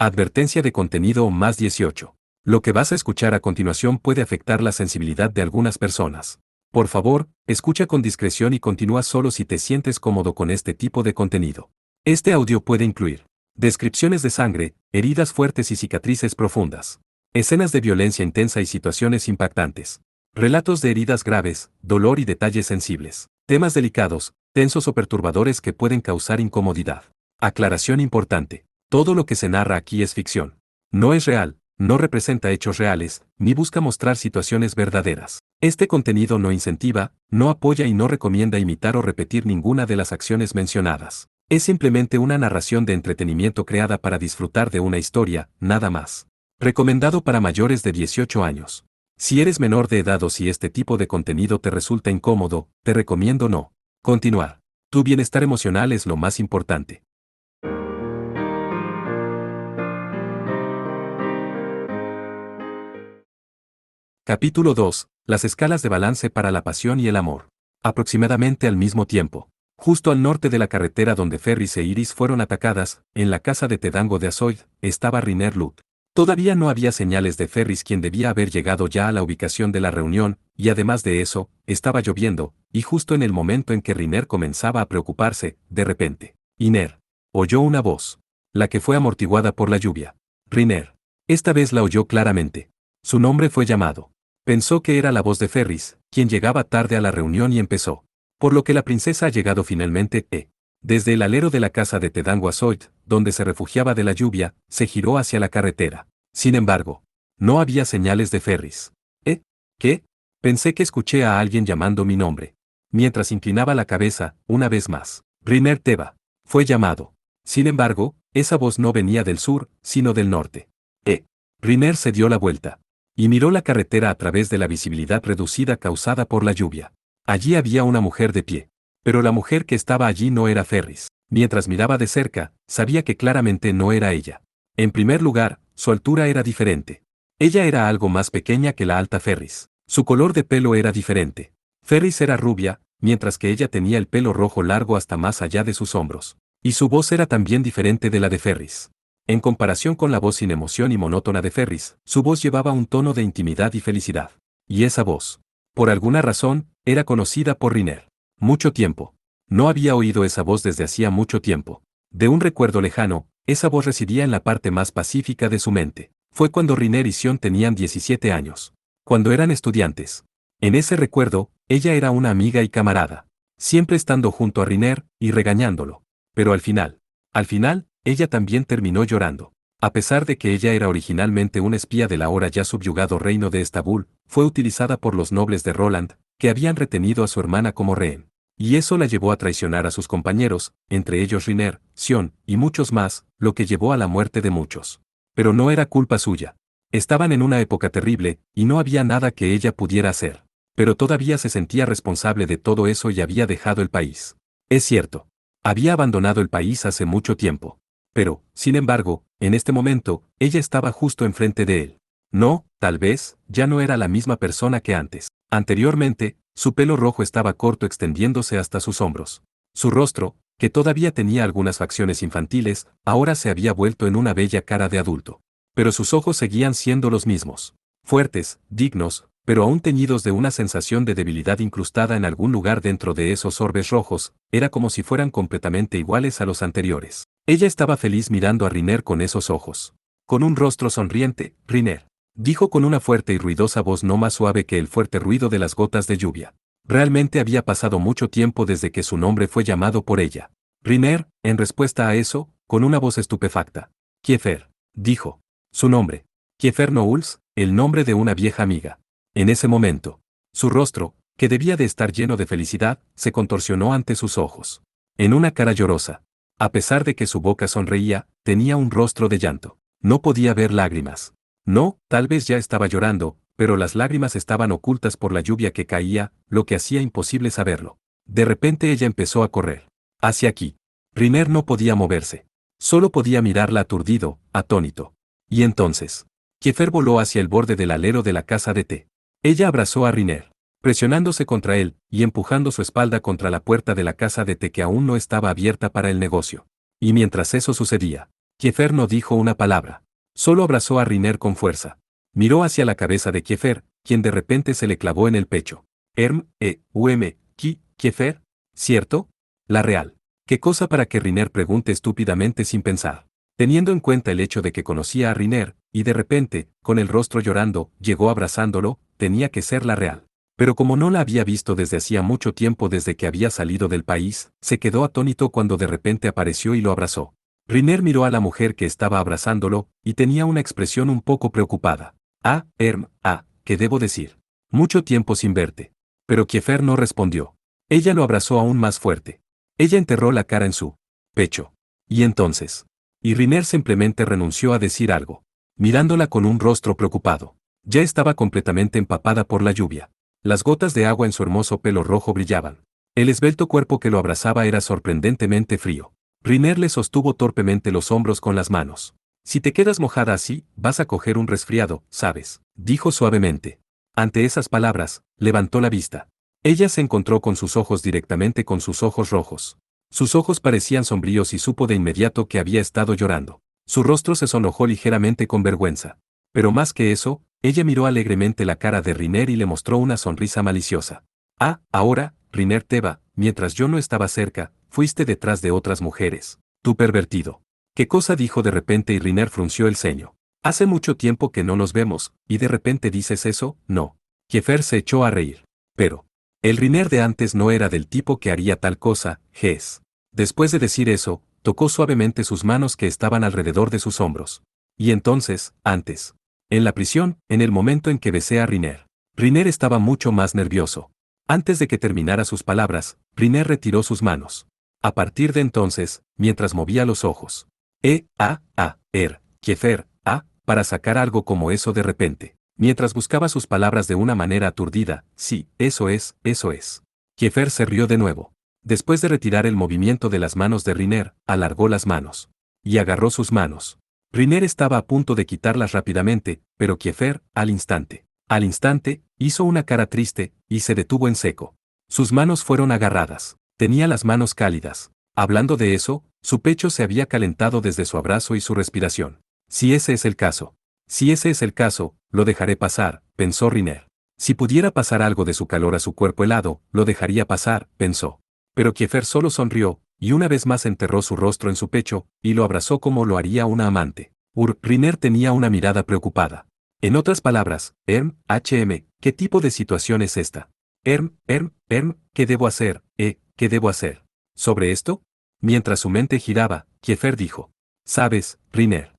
Advertencia de contenido más 18. Lo que vas a escuchar a continuación puede afectar la sensibilidad de algunas personas. Por favor, escucha con discreción y continúa solo si te sientes cómodo con este tipo de contenido. Este audio puede incluir descripciones de sangre, heridas fuertes y cicatrices profundas, escenas de violencia intensa y situaciones impactantes, relatos de heridas graves, dolor y detalles sensibles, temas delicados, tensos o perturbadores que pueden causar incomodidad. Aclaración importante. Todo lo que se narra aquí es ficción. No es real, no representa hechos reales, ni busca mostrar situaciones verdaderas. Este contenido no incentiva, no apoya y no recomienda imitar o repetir ninguna de las acciones mencionadas. Es simplemente una narración de entretenimiento creada para disfrutar de una historia, nada más. Recomendado para mayores de 18 años. Si eres menor de edad o si este tipo de contenido te resulta incómodo, te recomiendo no continuar. Tu bienestar emocional es lo más importante. Capítulo 2. Las escalas de balance para la pasión y el amor. Aproximadamente al mismo tiempo, justo al norte de la carretera donde Ferris e Iris fueron atacadas, en la casa de Tedango de Azoid, estaba Riner Lut. Todavía no había señales de Ferris, quien debía haber llegado ya a la ubicación de la reunión, y además de eso, estaba lloviendo, y justo en el momento en que Riner comenzaba a preocuparse, de repente, Iner oyó una voz, la que fue amortiguada por la lluvia. Riner. Esta vez la oyó claramente. Su nombre fue llamado. Pensó que era la voz de Ferris, quien llegaba tarde a la reunión y empezó. Por lo que la princesa ha llegado finalmente, Desde el alero de la casa de Tedango Azoid, donde se refugiaba de la lluvia, se giró hacia la carretera. Sin embargo, no había señales de Ferris. ¿Qué? Pensé que escuché a alguien llamando mi nombre. Mientras inclinaba la cabeza, una vez más. Riner Teva. Fue llamado. Sin embargo, esa voz no venía del sur, sino del norte. Riner se dio la vuelta y miró la carretera a través de la visibilidad reducida causada por la lluvia. Allí había una mujer de pie. Pero la mujer que estaba allí no era Ferris. Mientras miraba de cerca, sabía que claramente no era ella. En primer lugar, su altura era diferente. Ella era algo más pequeña que la alta Ferris. Su color de pelo era diferente. Ferris era rubia, mientras que ella tenía el pelo rojo largo hasta más allá de sus hombros. Y su voz era también diferente de la de Ferris. En comparación con la voz sin emoción y monótona de Ferris, su voz llevaba un tono de intimidad y felicidad. Y esa voz, por alguna razón, era conocida por Riner. Mucho tiempo. No había oído esa voz desde hacía mucho tiempo. De un recuerdo lejano, esa voz residía en la parte más pacífica de su mente. Fue cuando Riner y Sion tenían 17 años. Cuando eran estudiantes. En ese recuerdo, ella era una amiga y camarada. Siempre estando junto a Riner, y regañándolo. Pero al final, ella también terminó llorando. A pesar de que ella era originalmente una espía del ahora ya subyugado reino de Estambul, fue utilizada por los nobles de Roland, que habían retenido a su hermana como rehén. Y eso la llevó a traicionar a sus compañeros, entre ellos Riner, Sion, y muchos más, lo que llevó a la muerte de muchos. Pero no era culpa suya. Estaban en una época terrible, y no había nada que ella pudiera hacer. Pero todavía se sentía responsable de todo eso y había dejado el país. Es cierto. Había abandonado el país hace mucho tiempo. Pero, sin embargo, en este momento, ella estaba justo enfrente de él. No, tal vez, ya no era la misma persona que antes. Anteriormente, su pelo rojo estaba corto extendiéndose hasta sus hombros. Su rostro, que todavía tenía algunas facciones infantiles, ahora se había vuelto en una bella cara de adulto. Pero sus ojos seguían siendo los mismos. Fuertes, dignos, pero aún teñidos de una sensación de debilidad incrustada en algún lugar dentro de esos orbes rojos, era como si fueran completamente iguales a los anteriores. Ella estaba feliz mirando a Riner con esos ojos. Con un rostro sonriente, Riner dijo con una fuerte y ruidosa voz no más suave que el fuerte ruido de las gotas de lluvia. Realmente había pasado mucho tiempo desde que su nombre fue llamado por ella. Riner, en respuesta a eso, con una voz estupefacta. Kiefer, dijo. Su nombre. Kiefer Knowles, el nombre de una vieja amiga. En ese momento, su rostro, que debía de estar lleno de felicidad, se contorsionó ante sus ojos. En una cara llorosa. A pesar de que su boca sonreía, tenía un rostro de llanto. No podía ver lágrimas. No, tal vez ya estaba llorando, pero las lágrimas estaban ocultas por la lluvia que caía, lo que hacía imposible saberlo. De repente ella empezó a correr. Hacia aquí. Riner no podía moverse. Solo podía mirarla aturdido, atónito. Y entonces, Kiefer voló hacia el borde del alero de la casa de té. Ella abrazó a Riner, presionándose contra él, y empujando su espalda contra la puerta de la casa de té que aún no estaba abierta para el negocio. Y mientras eso sucedía, Kiefer no dijo una palabra. Solo abrazó a Riner con fuerza. Miró hacia la cabeza de Kiefer, quien de repente se le clavó en el pecho. Kiefer, ¿cierto? La real. ¿Qué cosa para que Riner pregunte estúpidamente sin pensar? Teniendo en cuenta el hecho de que conocía a Riner, y de repente, con el rostro llorando, llegó abrazándolo, tenía que ser la real. Pero como no la había visto desde hacía mucho tiempo desde que había salido del país, se quedó atónito cuando de repente apareció y lo abrazó. Riner miró a la mujer que estaba abrazándolo, y tenía una expresión un poco preocupada. ¿Qué debo decir? Mucho tiempo sin verte. Pero Kiefer no respondió. Ella lo abrazó aún más fuerte. Ella enterró la cara en su pecho. Y entonces. Y Riner simplemente renunció a decir algo. Mirándola con un rostro preocupado. Ya estaba completamente empapada por la lluvia. Las gotas de agua en su hermoso pelo rojo brillaban. El esbelto cuerpo que lo abrazaba era sorprendentemente frío. Riner le sostuvo torpemente los hombros con las manos. Si te quedas mojada así, vas a coger un resfriado, ¿sabes? Dijo suavemente. Ante esas palabras, levantó la vista. Ella se encontró con sus ojos directamente con sus ojos rojos. Sus ojos parecían sombríos y supo de inmediato que había estado llorando. Su rostro se sonrojó ligeramente con vergüenza. Pero más que eso, ella miró alegremente la cara de Riner y le mostró una sonrisa maliciosa. Ahora, Riner Teva, mientras yo no estaba cerca, fuiste detrás de otras mujeres. Tú pervertido. ¿Qué cosa dijo de repente y Riner frunció el ceño? Hace mucho tiempo que no nos vemos, y de repente dices eso, no. Kiefer se echó a reír. Pero, el Riner de antes no era del tipo que haría tal cosa, Ges. Después de decir eso, tocó suavemente sus manos que estaban alrededor de sus hombros. Y entonces, antes. En la prisión, en el momento en que besé a Riner. Riner estaba mucho más nervioso. Antes de que terminara sus palabras, Riner retiró sus manos. A partir de entonces, mientras movía los ojos. Kiefer, para sacar algo como eso de repente. Mientras buscaba sus palabras de una manera aturdida, sí, eso es. Kiefer se rió de nuevo. Después de retirar el movimiento de las manos de Riner, alargó las manos. Y agarró sus manos. Riner estaba a punto de quitarlas rápidamente, pero Kiefer, al instante, hizo una cara triste, y se detuvo en seco. Sus manos fueron agarradas. Tenía las manos cálidas. Hablando de eso, su pecho se había calentado desde su abrazo y su respiración. Si ese es el caso, lo dejaré pasar, pensó Riner. Si pudiera pasar algo de su calor a su cuerpo helado, lo dejaría pasar, pensó. Pero Kiefer solo sonrió, y una vez más enterró su rostro en su pecho, y lo abrazó como lo haría una amante. Riner tenía una mirada preocupada. En otras palabras, ¿qué tipo de situación es esta? ¿Qué debo hacer? ¿Qué debo hacer? ¿Sobre esto? Mientras su mente giraba, Kiefer dijo. ¿Sabes, Riner?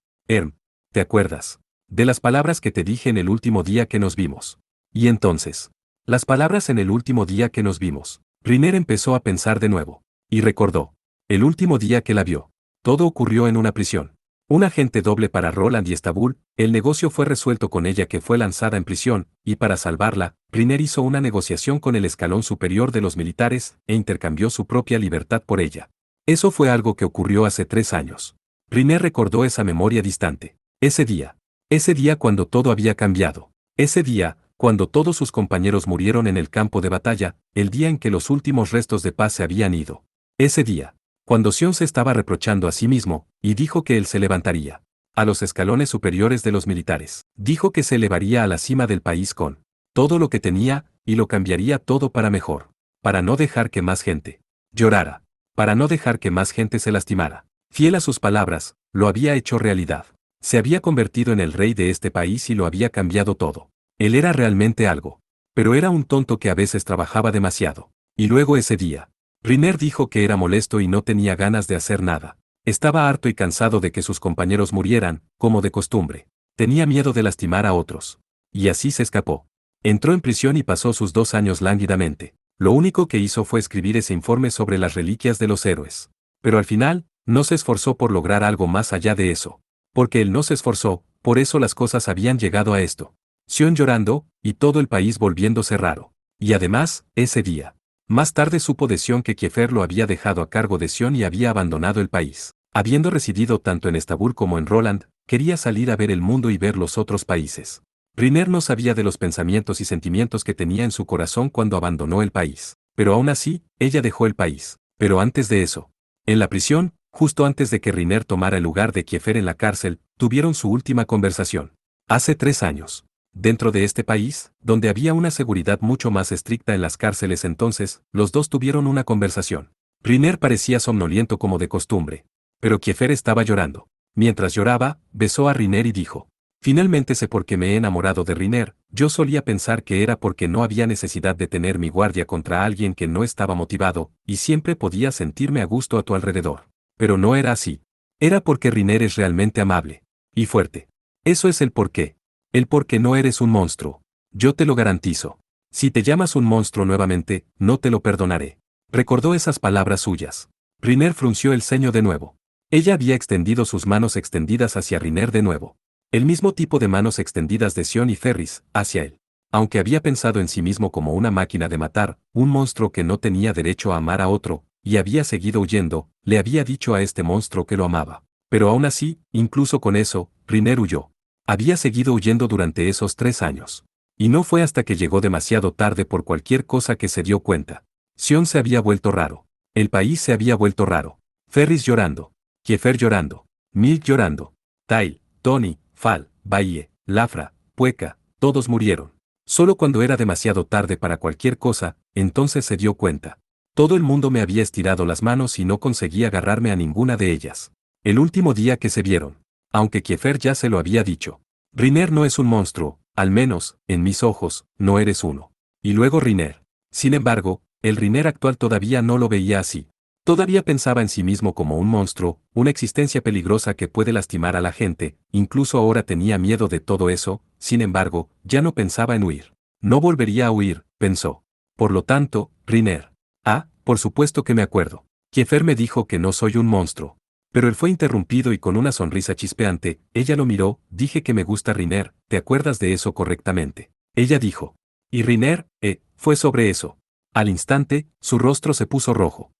¿Te acuerdas? De las palabras que te dije en el último día que nos vimos. Y entonces. Las palabras en el último día que nos vimos. Riner empezó a pensar de nuevo. Y recordó. El último día que la vio. Todo ocurrió en una prisión. Un agente doble para Roland y Estambul, el negocio fue resuelto con ella que fue lanzada en prisión, y para salvarla, Riner hizo una negociación con el escalón superior de los militares, e intercambió su propia libertad por ella. Eso fue algo que ocurrió hace 3 años. Riner recordó esa memoria distante. Ese día cuando todo había cambiado. Ese día, cuando todos sus compañeros murieron en el campo de batalla, el día en que los últimos restos de paz se habían ido. Ese día, cuando Sion se estaba reprochando a sí mismo, y dijo que él se levantaría a los escalones superiores de los militares. Dijo que se elevaría a la cima del país con todo lo que tenía, y lo cambiaría todo para mejor. Para no dejar que más gente llorara. Para no dejar que más gente se lastimara. Fiel a sus palabras, lo había hecho realidad. Se había convertido en el rey de este país y lo había cambiado todo. Él era realmente algo. Pero era un tonto que a veces trabajaba demasiado. Y luego ese día. Riner dijo que era molesto y no tenía ganas de hacer nada. Estaba harto y cansado de que sus compañeros murieran, como de costumbre. Tenía miedo de lastimar a otros. Y así se escapó. Entró en prisión y pasó sus 2 años lánguidamente. Lo único que hizo fue escribir ese informe sobre las reliquias de los héroes. Pero al final, no se esforzó por lograr algo más allá de eso. Porque él no se esforzó, por eso las cosas habían llegado a esto. Sion llorando, y todo el país volviéndose raro. Y además, ese día. Más tarde supo de Sion que Kiefer lo había dejado a cargo de Sion y había abandonado el país. Habiendo residido tanto en Estambul como en Roland, quería salir a ver el mundo y ver los otros países. Riner no sabía de los pensamientos y sentimientos que tenía en su corazón cuando abandonó el país. Pero aún así, ella dejó el país. Pero antes de eso. En la prisión, Justo antes de que Riner tomara el lugar de Kiefer en la cárcel, tuvieron su última conversación. Hace 3 años. Dentro de este país, donde había una seguridad mucho más estricta en las cárceles entonces, los dos tuvieron una conversación. Riner parecía somnoliento como de costumbre. Pero Kiefer estaba llorando. Mientras lloraba, besó a Riner y dijo: finalmente sé por qué me he enamorado de Riner. Yo solía pensar que era porque no había necesidad de tener mi guardia contra alguien que no estaba motivado, y siempre podía sentirme a gusto a tu alrededor. Pero no era así. Era porque Riner es realmente amable. Y fuerte. Eso es el porqué. El porque no eres un monstruo. Yo te lo garantizo. Si te llamas un monstruo nuevamente, no te lo perdonaré. Recordó esas palabras suyas. Riner frunció el ceño de nuevo. Ella había extendido sus manos extendidas hacia Riner de nuevo. El mismo tipo de manos extendidas de Sion y Ferris, hacia él. Aunque había pensado en sí mismo como una máquina de matar, un monstruo que no tenía derecho a amar a otro, y había seguido huyendo, le había dicho a este monstruo que lo amaba. Pero aún así, incluso con eso, Riner huyó. Había seguido huyendo durante esos 3 años. Y no fue hasta que llegó demasiado tarde por cualquier cosa que se dio cuenta. Sion se había vuelto raro. El país se había vuelto raro. Ferris llorando. Kiefer llorando. Milk llorando. Tyle, Tony, Fal, Baie, Lafra, Pueca, todos murieron. Solo cuando era demasiado tarde para cualquier cosa, entonces se dio cuenta. Todo el mundo me había estirado las manos y no conseguía agarrarme a ninguna de ellas. El último día que se vieron. Aunque Kiefer ya se lo había dicho. Riner no es un monstruo, al menos, en mis ojos, no eres uno. Y luego Riner. Sin embargo, el Riner actual todavía no lo veía así. Todavía pensaba en sí mismo como un monstruo, una existencia peligrosa que puede lastimar a la gente, incluso ahora tenía miedo de todo eso, sin embargo, ya no pensaba en huir. No volvería a huir, pensó. Por lo tanto, Riner. Ah, por supuesto que me acuerdo. Kiefer me dijo que no soy un monstruo. Pero él fue interrumpido y con una sonrisa chispeante, ella lo miró, dije que me gusta Riner, ¿te acuerdas de eso correctamente? Ella dijo. Y Riner, fue sobre eso. Al instante, su rostro se puso rojo.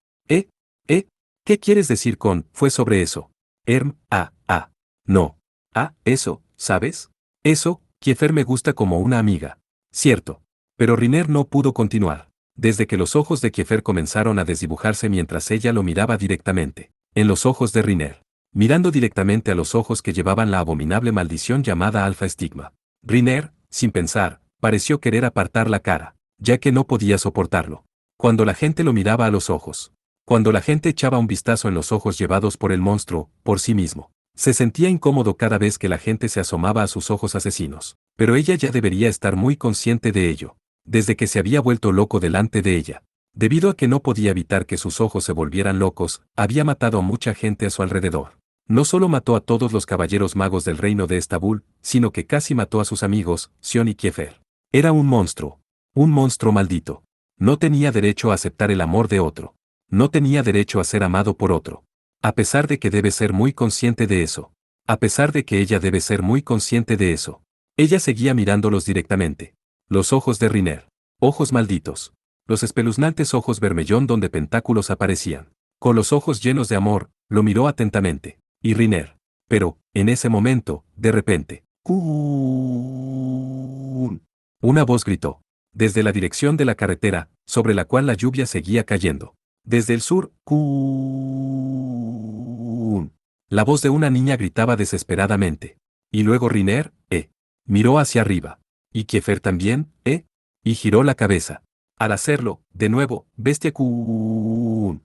¿Qué quieres decir con, fue sobre eso? No. Eso, ¿sabes? Eso, Kiefer me gusta como una amiga. Cierto. Pero Riner no pudo continuar. Desde que los ojos de Kiefer comenzaron a desdibujarse mientras ella lo miraba directamente. En los ojos de Riner. Mirando directamente a los ojos que llevaban la abominable maldición llamada Alfa Estigma. Riner, sin pensar, pareció querer apartar la cara, ya que no podía soportarlo. Cuando la gente lo miraba a los ojos. Cuando la gente echaba un vistazo en los ojos llevados por el monstruo, por sí mismo. Se sentía incómodo cada vez que la gente se asomaba a sus ojos asesinos. Pero ella ya debería estar muy consciente de ello. Desde que se había vuelto loco delante de ella. Debido a que no podía evitar que sus ojos se volvieran locos, había matado a mucha gente a su alrededor. No solo mató a todos los caballeros magos del reino de Estambul, sino que casi mató a sus amigos, Sion y Kiefer. Era un monstruo. Un monstruo maldito. No tenía derecho a aceptar el amor de otro. No tenía derecho a ser amado por otro. A pesar de que debe ser muy consciente de eso. A pesar de que ella debe ser muy consciente de eso. Ella seguía mirándolos directamente. Los ojos de Riner. Ojos malditos. Los espeluznantes ojos bermellón donde pentáculos aparecían. Con los ojos llenos de amor, lo miró atentamente. Y Riner. Pero, en ese momento, de repente. ¡Kun! Una voz gritó. Desde la dirección de la carretera, sobre la cual la lluvia seguía cayendo. Desde el sur, ¡Kun! La voz de una niña gritaba desesperadamente. Y luego Riner, miró hacia arriba. Y Kiefer también, y giró la cabeza. Al hacerlo, de nuevo, bestia Kun.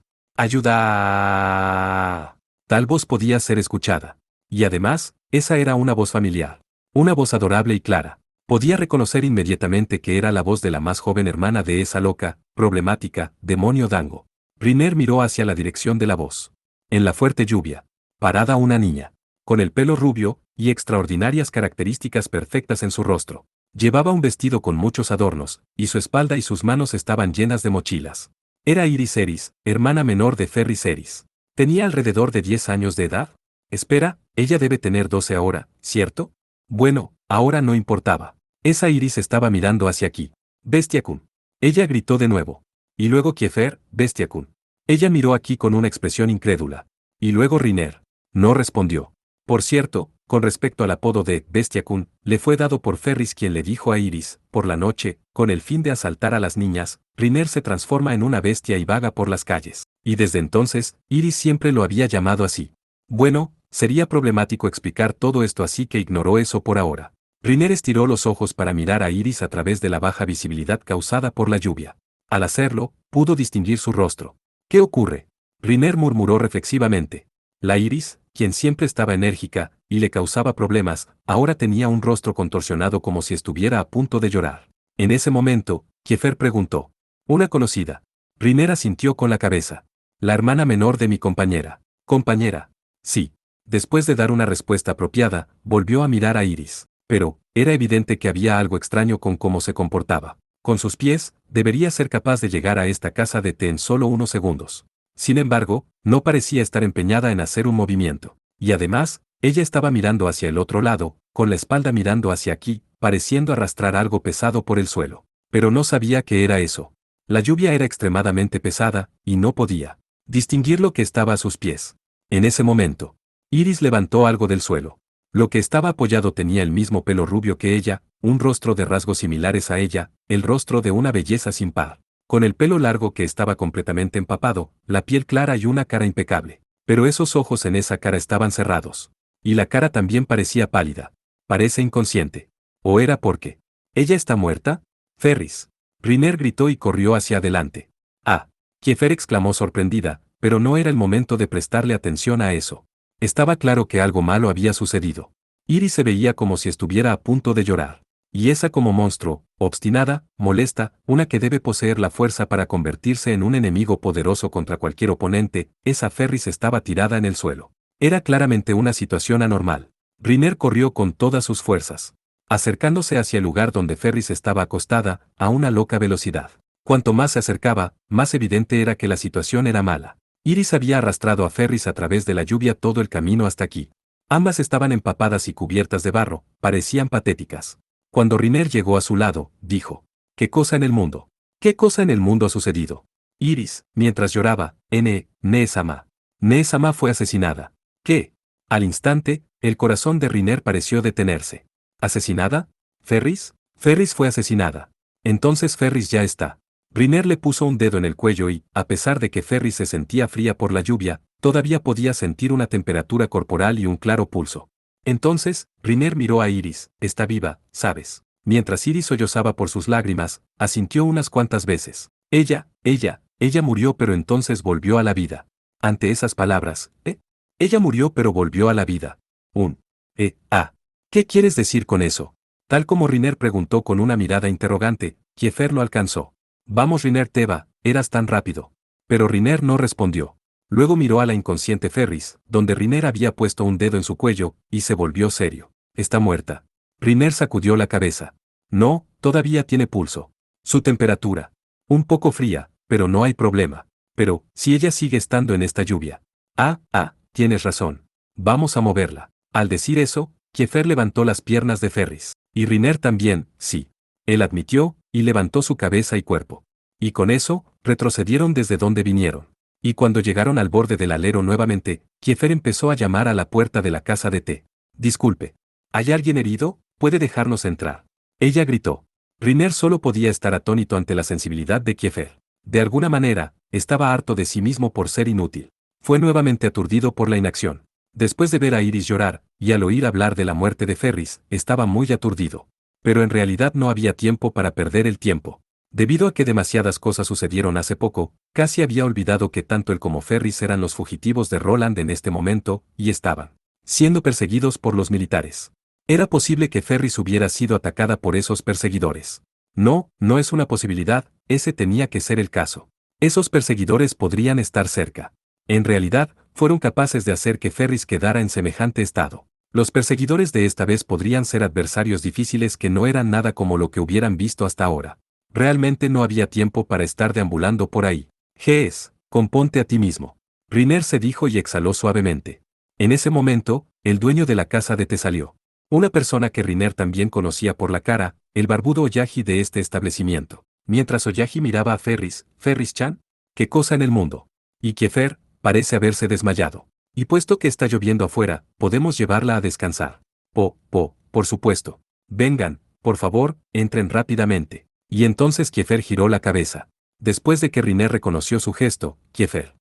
¡Ayuda! Tal voz podía ser escuchada. Y además, esa era una voz familiar. Una voz adorable y clara. Podía reconocer inmediatamente que era la voz de la más joven hermana de esa loca, problemática, demonio Dango. Riner miró hacia la dirección de la voz. En la fuerte lluvia. Parada una niña. Con el pelo rubio, y extraordinarias características perfectas en su rostro. Llevaba un vestido con muchos adornos, y su espalda y sus manos estaban llenas de mochilas. Era Iris Eris, hermana menor de Ferris Eris. ¿Tenía alrededor de 10 años de edad? Espera, ella debe tener 12 ahora, ¿cierto? Bueno, ahora no importaba. Esa Iris estaba mirando hacia aquí. Bestia-kun. Ella gritó de nuevo. Y luego Kiefer, Bestia-kun. Ella miró aquí con una expresión incrédula. Y luego Riner. No respondió. Por cierto, con respecto al apodo de Bestia-kun, le fue dado por Ferris quien le dijo a Iris, por la noche, con el fin de asaltar a las niñas, Riner se transforma en una bestia y vaga por las calles. y desde entonces, Iris siempre lo había llamado así. Bueno, sería problemático explicar todo esto, así que ignoró eso por ahora. Riner estiró los ojos para mirar a Iris a través de la baja visibilidad causada por la lluvia. Al hacerlo, pudo distinguir su rostro. ¿Qué ocurre? Riner murmuró reflexivamente. La Iris, quien siempre estaba enérgica y le causaba problemas, ahora tenía un rostro contorsionado como si estuviera a punto de llorar. En ese momento, Kiefer preguntó. Una conocida. Riner asintió con la cabeza. La hermana menor de mi compañera. Compañera. Sí. Después de dar una respuesta apropiada, volvió a mirar a Iris. Pero, era evidente que había algo extraño con cómo se comportaba. Con sus pies, debería ser capaz de llegar a esta casa de té en solo unos segundos. Sin embargo, no parecía estar empeñada en hacer un movimiento. Y además, ella estaba mirando hacia el otro lado, con la espalda mirando hacia aquí, pareciendo arrastrar algo pesado por el suelo. Pero no sabía qué era eso. La lluvia era extremadamente pesada, y no podía distinguir lo que estaba a sus pies. En ese momento, Iris levantó algo del suelo. Lo que estaba apoyado tenía el mismo pelo rubio que ella, un rostro de rasgos similares a ella, el rostro de una belleza sin par. Con el pelo largo que estaba completamente empapado, la piel clara y una cara impecable. Pero esos ojos en esa cara estaban cerrados. Y la cara también parecía pálida. Parece inconsciente. ¿O era porque ella está muerta? Ferris. Riner gritó y corrió hacia adelante. Ah. Kiefer exclamó sorprendida, pero no era el momento de prestarle atención a eso. Estaba claro que algo malo había sucedido. Iris se veía como si estuviera a punto de llorar. Y esa como monstruo, obstinada, molesta, una que debe poseer la fuerza para convertirse en un enemigo poderoso contra cualquier oponente, esa Ferris estaba tirada en el suelo. Era claramente una situación anormal. Riner corrió con todas sus fuerzas, acercándose hacia el lugar donde Ferris estaba acostada, a una loca velocidad. Cuanto más se acercaba, más evidente era que la situación era mala. Iris había arrastrado a Ferris a través de la lluvia todo el camino hasta aquí. Ambas estaban empapadas y cubiertas de barro, parecían patéticas. Cuando Riner llegó a su lado, dijo: ¿Qué cosa en el mundo? ¿Qué cosa en el mundo ha sucedido? Iris, mientras lloraba, Nehesama. Nehesama fue asesinada. ¿Qué? Al instante, el corazón de Riner pareció detenerse. ¿Asesinada? ¿Ferris? Ferris fue asesinada. Entonces Ferris ya está. Riner le puso un dedo en el cuello y, a pesar de que Ferris se sentía fría por la lluvia, todavía podía sentir una temperatura corporal y un claro pulso. Entonces, Riner miró a Iris. Está viva, ¿sabes? Mientras Iris sollozaba por sus lágrimas, asintió unas cuantas veces. Ella murió pero entonces volvió a la vida. Ante esas palabras, Ella murió pero volvió a la vida. ¿Qué quieres decir con eso? Tal como Riner preguntó con una mirada interrogante, Kiefer lo alcanzó. Vamos Riner Teva, eras tan rápido. Pero Riner no respondió. Luego miró a la inconsciente Ferris, donde Riner había puesto un dedo en su cuello, y se volvió serio. Está muerta. Riner sacudió la cabeza. No, todavía tiene pulso. Su temperatura. Un poco fría, pero no hay problema. Pero, si ella sigue estando en esta lluvia. Tienes razón. Vamos a moverla. Al decir eso, Kiefer levantó las piernas de Ferris. Y Riner también, sí. Él admitió, y levantó su cabeza y cuerpo. Y con eso, retrocedieron desde donde vinieron. Y cuando llegaron al borde del alero nuevamente, Kiefer empezó a llamar a la puerta de la casa de té. Disculpe. ¿Hay alguien herido? ¿Puede dejarnos entrar? Ella gritó. Riner solo podía estar atónito ante la sensibilidad de Kiefer. De alguna manera, estaba harto de sí mismo por ser inútil. Fue nuevamente aturdido por la inacción. Después de ver a Iris llorar, y al oír hablar de la muerte de Ferris, estaba muy aturdido. Pero en realidad no había tiempo para perder el tiempo. Debido a que demasiadas cosas sucedieron hace poco, casi había olvidado que tanto él como Ferris eran los fugitivos de Roland en este momento, y estaban siendo perseguidos por los militares. Era posible que Ferris hubiera sido atacada por esos perseguidores. No, no es una posibilidad, ese tenía que ser el caso. Esos perseguidores podrían estar cerca. En realidad, fueron capaces de hacer que Ferris quedara en semejante estado. Los perseguidores de esta vez podrían ser adversarios difíciles que no eran nada como lo que hubieran visto hasta ahora. Realmente no había tiempo para estar deambulando por ahí. Gees, componte a ti mismo. Riner se dijo y exhaló suavemente. En ese momento, el dueño de la casa de té salió. Una persona que Riner también conocía por la cara, el barbudo Oyaji de este establecimiento. Mientras Oyaji miraba a Ferris, ¿Ferris-chan? ¿Qué cosa en el mundo? Y Kiefer, parece haberse desmayado. Y puesto que está lloviendo afuera, podemos llevarla a descansar. Por supuesto. Vengan, por favor, entren rápidamente. Y entonces Kiefer giró la cabeza. Después de que Riner reconoció su gesto, Kiefer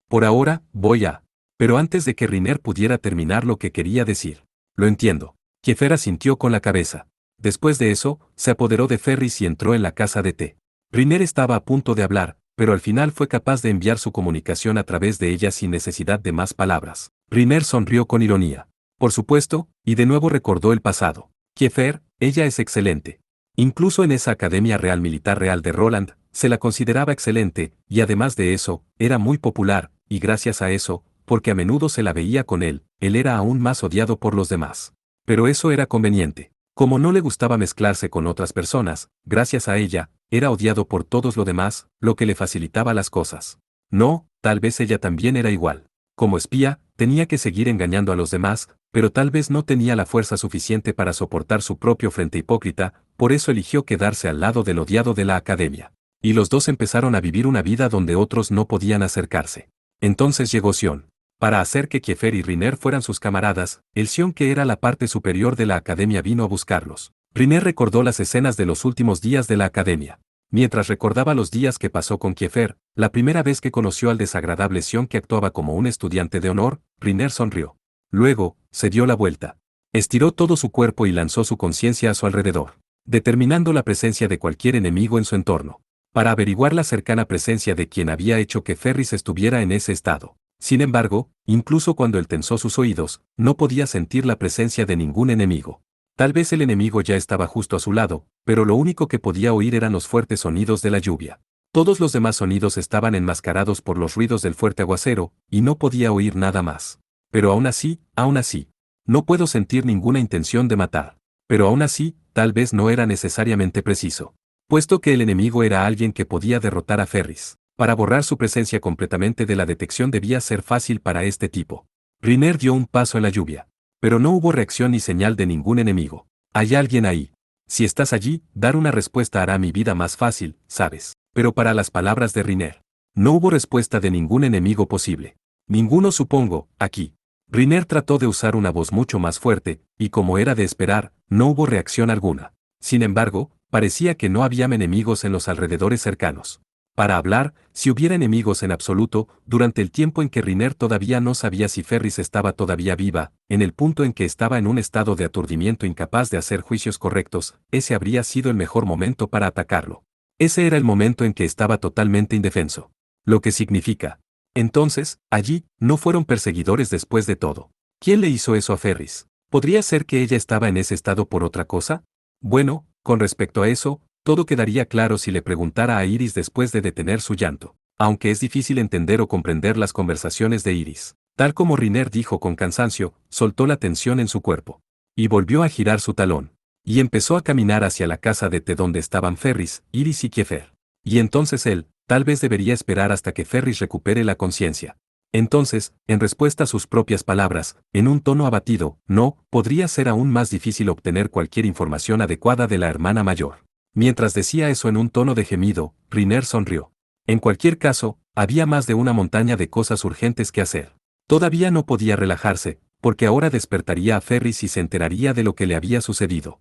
Por ahora, voy a. Pero antes de que Riner pudiera terminar lo que quería decir. Lo entiendo. Kiefer asintió con la cabeza. Después de eso, se apoderó de Ferris y entró en la casa de té. Riner estaba a punto de hablar, pero al final fue capaz de enviar su comunicación a través de ella sin necesidad de más palabras. Riner sonrió con ironía. Por supuesto, y de nuevo recordó el pasado. Kiefer, ella es excelente. Incluso en esa Academia Real Militar Real de Roland, se la consideraba excelente, y además de eso, era muy popular, y gracias a eso, porque a menudo se la veía con él era aún más odiado por los demás. Pero eso era conveniente. Como no le gustaba mezclarse con otras personas, gracias a ella, era odiado por todos los demás, lo que le facilitaba las cosas. No, tal vez ella también era igual. Como espía, tenía que seguir engañando a los demás, pero tal vez no tenía la fuerza suficiente para soportar su propio frente hipócrita, por eso eligió quedarse al lado del odiado de la academia. Y los dos empezaron a vivir una vida donde otros no podían acercarse. Entonces llegó Sion. Para hacer que Kiefer y Riner fueran sus camaradas, el Sion, que era la parte superior de la academia, vino a buscarlos. Riner recordó las escenas de los últimos días de la academia. Mientras recordaba los días que pasó con Kiefer, la primera vez que conoció al desagradable Sion que actuaba como un estudiante de honor, Riner sonrió. Luego, se dio la vuelta. Estiró todo su cuerpo y lanzó su conciencia a su alrededor, determinando la presencia de cualquier enemigo en su entorno, para averiguar la cercana presencia de quien había hecho que Ferris estuviera en ese estado. Sin embargo, incluso cuando él tensó sus oídos, no podía sentir la presencia de ningún enemigo. Tal vez el enemigo ya estaba justo a su lado, pero lo único que podía oír eran los fuertes sonidos de la lluvia. Todos los demás sonidos estaban enmascarados por los ruidos del fuerte aguacero, y no podía oír nada más. Pero aún así, no puedo sentir ninguna intención de matar. Pero aún así, tal vez no era necesariamente preciso. Puesto que el enemigo era alguien que podía derrotar a Ferris. Para borrar su presencia completamente de la detección debía ser fácil para este tipo. Riner dio un paso en la lluvia. Pero no hubo reacción ni señal de ningún enemigo. ¿Hay alguien ahí? Si estás allí, dar una respuesta hará mi vida más fácil, ¿sabes? Pero para las palabras de Riner, no hubo respuesta de ningún enemigo posible. Ninguno, supongo, aquí. Riner trató de usar una voz mucho más fuerte, y como era de esperar, no hubo reacción alguna. Sin embargo, parecía que no había enemigos en los alrededores cercanos. Para hablar, si hubiera enemigos en absoluto, durante el tiempo en que Riner todavía no sabía si Ferris estaba todavía viva, en el punto en que estaba en un estado de aturdimiento incapaz de hacer juicios correctos, ese habría sido el mejor momento para atacarlo. Ese era el momento en que estaba totalmente indefenso. Lo que significa. Entonces, allí, no fueron perseguidores después de todo. ¿Quién le hizo eso a Ferris? ¿Podría ser que ella estaba en ese estado por otra cosa? Bueno, con respecto a eso, todo quedaría claro si le preguntara a Iris después de detener su llanto. Aunque es difícil entender o comprender las conversaciones de Iris. Tal como Riner dijo con cansancio, soltó la tensión en su cuerpo. Y volvió a girar su talón. Y empezó a caminar hacia la casa de té donde estaban Ferris, Iris y Kiefer. Y entonces él, tal vez debería esperar hasta que Ferris recupere la conciencia. Entonces, en respuesta a sus propias palabras, en un tono abatido, no, podría ser aún más difícil obtener cualquier información adecuada de la hermana mayor. Mientras decía eso en un tono de gemido, Riner sonrió. En cualquier caso, había más de una montaña de cosas urgentes que hacer. Todavía no podía relajarse, porque ahora despertaría a Ferris y se enteraría de lo que le había sucedido.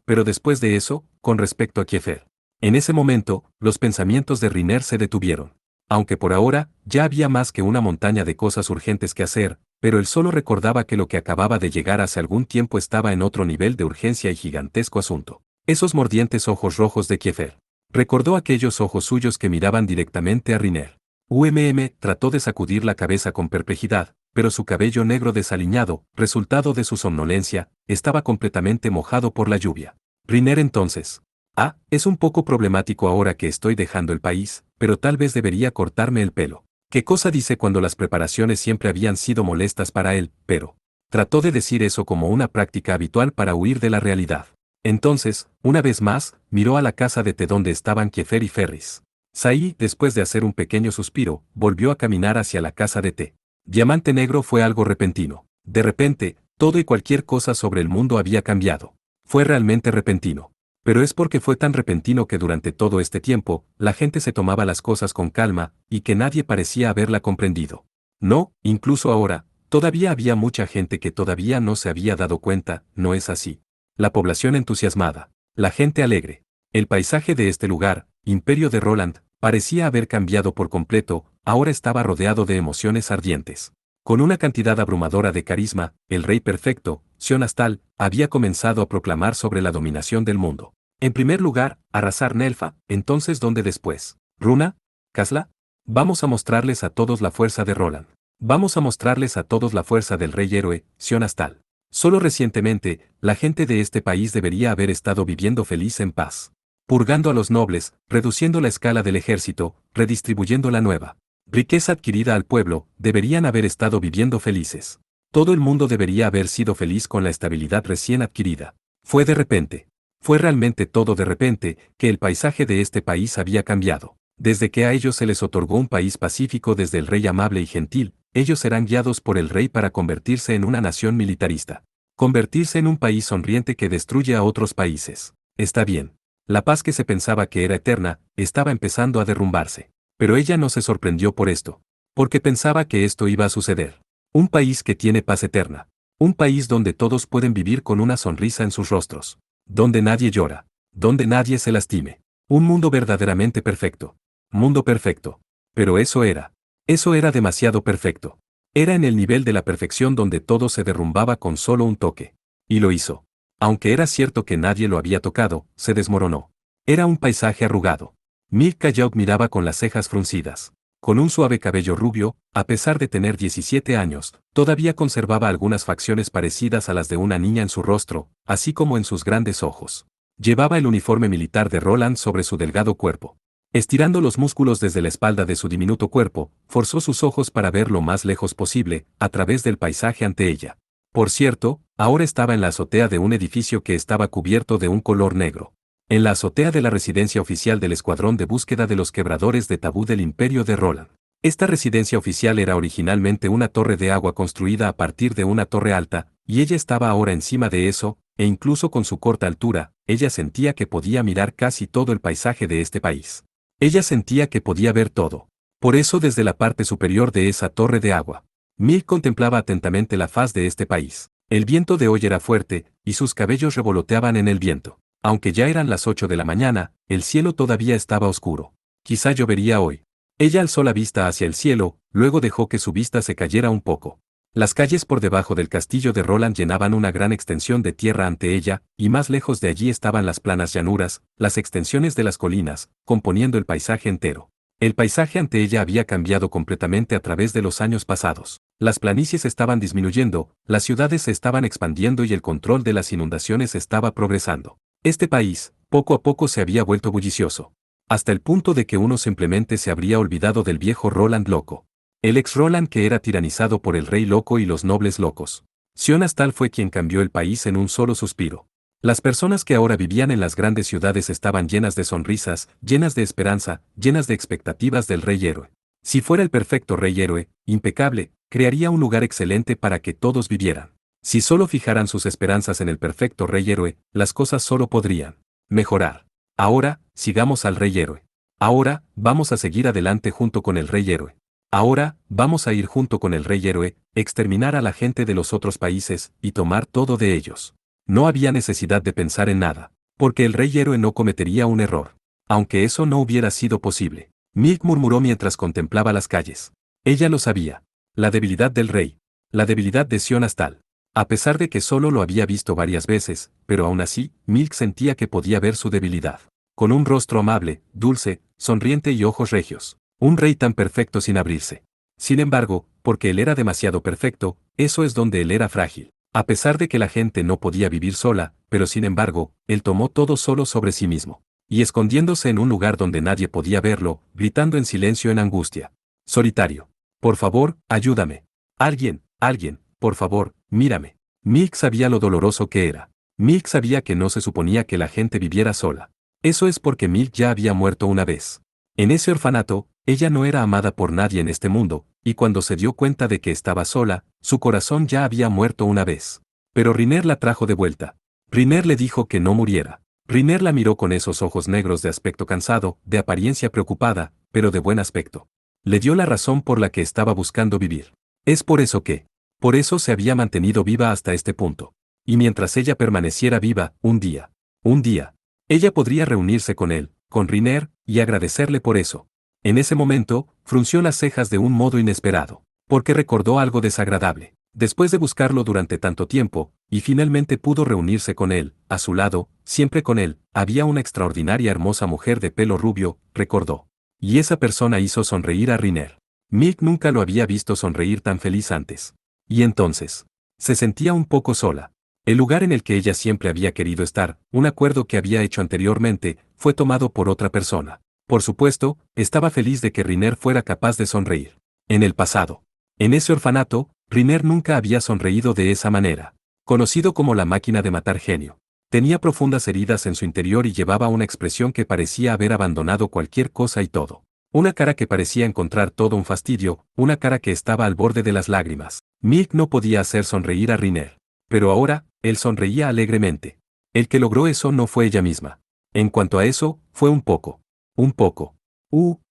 Pero después de eso, con respecto a Kiefer. En ese momento, los pensamientos de Riner se detuvieron. Aunque por ahora, ya había más que una montaña de cosas urgentes que hacer, pero él solo recordaba que lo que acababa de llegar hace algún tiempo estaba en otro nivel de urgencia y gigantesco asunto. Esos mordientes ojos rojos de Kiefer. Recordó aquellos ojos suyos que miraban directamente a Riner. Trató de sacudir la cabeza con perplejidad, pero su cabello negro desaliñado, resultado de su somnolencia, estaba completamente mojado por la lluvia. Riner entonces. Es un poco problemático ahora que estoy dejando el país, pero tal vez debería cortarme el pelo. ¿Qué cosa dice cuando las preparaciones siempre habían sido molestas para él, pero? Trató de decir eso como una práctica habitual para huir de la realidad. Entonces, una vez más, miró a la casa de té donde estaban Kiefer y Ferris. Saí, después de hacer un pequeño suspiro, volvió a caminar hacia la casa de té. Diamante Negro fue algo repentino. De repente, todo y cualquier cosa sobre el mundo había cambiado. Fue realmente repentino. Pero es porque fue tan repentino que durante todo este tiempo, la gente se tomaba las cosas con calma, y que nadie parecía haberla comprendido. No, incluso ahora, todavía había mucha gente que todavía no se había dado cuenta, ¿no es así? La población entusiasmada, la gente alegre. El paisaje de este lugar, Imperio de Roland, parecía haber cambiado por completo, ahora estaba rodeado de emociones ardientes. Con una cantidad abrumadora de carisma, el rey perfecto, Sion-Astal, había comenzado a proclamar sobre la dominación del mundo. En primer lugar, arrasar Nelfa, entonces ¿dónde después? ¿Runa? ¿Kasla? Vamos a mostrarles a todos la fuerza de Roland. Vamos a mostrarles a todos la fuerza del rey héroe, Sion-Astal. Solo recientemente, la gente de este país debería haber estado viviendo feliz en paz. Purgando a los nobles, reduciendo la escala del ejército, redistribuyendo la nueva riqueza adquirida al pueblo, deberían haber estado viviendo felices. Todo el mundo debería haber sido feliz con la estabilidad recién adquirida. Fue de repente. Fue realmente todo de repente, que el paisaje de este país había cambiado. Desde que a ellos se les otorgó un país pacífico desde el rey amable y gentil, ellos serán guiados por el rey para convertirse en una nación militarista. Convertirse en un país sonriente que destruye a otros países. Está bien. La paz que se pensaba que era eterna, estaba empezando a derrumbarse. Pero ella no se sorprendió por esto. Porque pensaba que esto iba a suceder. Un país que tiene paz eterna. Un país donde todos pueden vivir con una sonrisa en sus rostros. Donde nadie llora. Donde nadie se lastime. Un mundo verdaderamente perfecto. Mundo perfecto. Pero eso era demasiado perfecto. Era en el nivel de la perfección donde todo se derrumbaba con solo un toque. Y lo hizo. Aunque era cierto que nadie lo había tocado, se desmoronó. Era un paisaje arrugado. Milk Kayauk miraba con las cejas fruncidas. Con un suave cabello rubio, a pesar de tener 17 años, todavía conservaba algunas facciones parecidas a las de una niña en su rostro, así como en sus grandes ojos. Llevaba el uniforme militar de Roland sobre su delgado cuerpo. Estirando los músculos desde la espalda de su diminuto cuerpo, forzó sus ojos para ver lo más lejos posible, a través del paisaje ante ella. Por cierto, ahora estaba en la azotea de un edificio que estaba cubierto de un color negro. En la azotea de la residencia oficial del Escuadrón de Búsqueda de los Quebradores de Tabú del Imperio de Roland. Esta residencia oficial era originalmente una torre de agua construida a partir de una torre alta, y ella estaba ahora encima de eso, e incluso con su corta altura, ella sentía que podía mirar casi todo el paisaje de este país. Ella sentía que podía ver todo. Por eso desde la parte superior de esa torre de agua, Milk contemplaba atentamente la faz de este país. El viento de hoy era fuerte, y sus cabellos revoloteaban en el viento. Aunque ya eran las 8 de la mañana, el cielo todavía estaba oscuro. Quizá llovería hoy. Ella alzó la vista hacia el cielo, luego dejó que su vista se cayera un poco. Las calles por debajo del castillo de Roland llenaban una gran extensión de tierra ante ella, y más lejos de allí estaban las planas llanuras, las extensiones de las colinas, componiendo el paisaje entero. El paisaje ante ella había cambiado completamente a través de los años pasados. Las planicies estaban disminuyendo, las ciudades se estaban expandiendo y el control de las inundaciones estaba progresando. Este país, poco a poco se había vuelto bullicioso. Hasta el punto de que uno simplemente se habría olvidado del viejo Roland loco. El ex Roland que era tiranizado por el rey loco y los nobles locos. Sion-Astal fue quien cambió el país en un solo suspiro. Las personas que ahora vivían en las grandes ciudades estaban llenas de sonrisas, llenas de esperanza, llenas de expectativas del rey héroe. Si fuera el perfecto rey héroe, impecable, crearía un lugar excelente para que todos vivieran. Si solo fijaran sus esperanzas en el perfecto rey héroe, las cosas solo podrían mejorar. Ahora, sigamos al rey héroe. Ahora, vamos a seguir adelante junto con el rey héroe. Ahora, vamos a ir junto con el rey héroe, exterminar a la gente de los otros países, y tomar todo de ellos. No había necesidad de pensar en nada, porque el rey héroe no cometería un error. Aunque eso no hubiera sido posible. Milk murmuró mientras contemplaba las calles. Ella lo sabía. La debilidad del rey. La debilidad de Sion-Astal. A pesar de que solo lo había visto varias veces, pero aún así, Milk sentía que podía ver su debilidad. Con un rostro amable, dulce, sonriente y ojos regios. Un rey tan perfecto sin abrirse. Sin embargo, porque él era demasiado perfecto, eso es donde él era frágil. A pesar de que la gente no podía vivir sola, pero sin embargo, él tomó todo solo sobre sí mismo. Y escondiéndose en un lugar donde nadie podía verlo, gritando en silencio en angustia. Solitario. Por favor, ayúdame. Alguien, por favor, mírame. Milk sabía lo doloroso que era. Milk sabía que no se suponía que la gente viviera sola. Eso es porque Milk ya había muerto una vez. En ese orfanato, ella no era amada por nadie en este mundo, y cuando se dio cuenta de que estaba sola, su corazón ya había muerto una vez. Pero Riner la trajo de vuelta. Riner le dijo que no muriera. Riner la miró con esos ojos negros de aspecto cansado, de apariencia preocupada, pero de buen aspecto. Le dio la razón por la que estaba buscando vivir. Es por eso se había mantenido viva hasta este punto. Y mientras ella permaneciera viva, un día, ella podría reunirse con él, con Riner, y agradecerle por eso. En ese momento, frunció las cejas de un modo inesperado, porque recordó algo desagradable. Después de buscarlo durante tanto tiempo, y finalmente pudo reunirse con él, a su lado, siempre con él, había una extraordinaria hermosa mujer de pelo rubio, recordó. Y esa persona hizo sonreír a Riner. Milk nunca lo había visto sonreír tan feliz antes. Y entonces, se sentía un poco sola. El lugar en el que ella siempre había querido estar, un acuerdo que había hecho anteriormente, fue tomado por otra persona. Por supuesto, estaba feliz de que Riner fuera capaz de sonreír. En el pasado. En ese orfanato, Riner nunca había sonreído de esa manera. Conocido como la máquina de matar genio. Tenía profundas heridas en su interior y llevaba una expresión que parecía haber abandonado cualquier cosa y todo. Una cara que parecía encontrar todo un fastidio, una cara que estaba al borde de las lágrimas. Milk no podía hacer sonreír a Riner. Pero ahora, él sonreía alegremente. El que logró eso no fue ella misma. En cuanto a eso, fue un poco. Un poco.